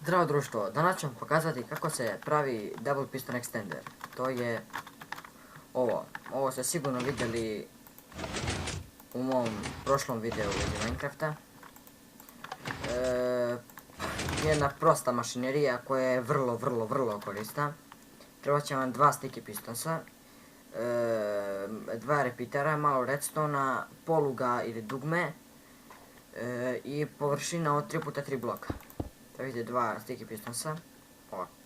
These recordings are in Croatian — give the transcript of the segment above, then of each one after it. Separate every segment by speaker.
Speaker 1: Zdravo društvo, danas ću vam pokazati kako se pravi double piston extender. To je ovo. Ovo ste sigurno vidjeli u mom prošlom videu iz Minecrafta. Jedna prosta mašinerija koja je vrlo korisna. Treba će vam dva sticky pistonsa, dva repeatera, malo redstona, poluga ili dugme i površina od 3x3 bloka. Vidite dva sticky pistonsa,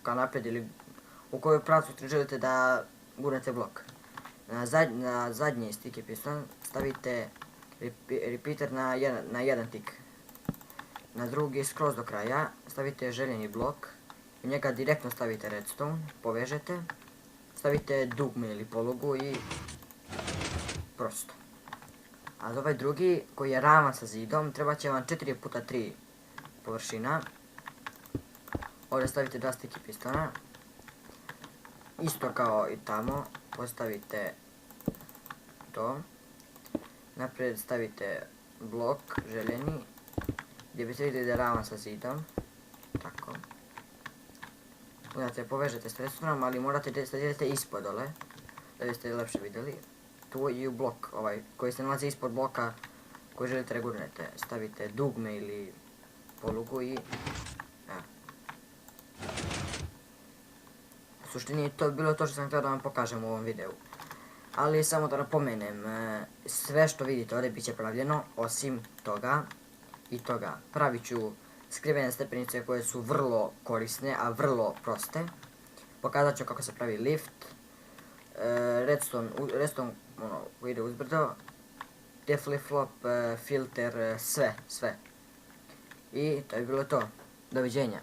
Speaker 1: kao naprijed ili u koju pravcu želite da gurnete blok. Na zadnji sticky piston stavite repeater na jedan tik. Na drugi skroz do kraja stavite željeni blok, u njega direktno stavite redstone, povežete, stavite dugme ili polugu i prosto. A za ovaj drugi koji je ravan sa zidom treba će vam 4x3 površina. Ovdje stavite dva sticky pistona, isto kao i tamo, postavite to, naprijed stavite blok željeni, gdje biste vidjeli da je ravan sa zidom, tako. Onda povežete s redstoneom, ali morate da stavite ispod dole, da biste lepše vidjeli. Tu i u blok, ovaj, koji se nalazi ispod bloka koji želite da gurnete, stavite dugme ili polugu i u suštini to je bilo to što sam htio da vam pokažem u ovom videu. Ali samo da napomenem, sve što vidite ovdje bit će pravljeno osim toga i toga. Pravit ću skrivene stepenice koje su vrlo korisne, a vrlo proste. Pokazat ću kako se pravi lift, redstone koji ide uzbrdo, te flip-flop, filter, sve. I to je bilo to. Doviđenja.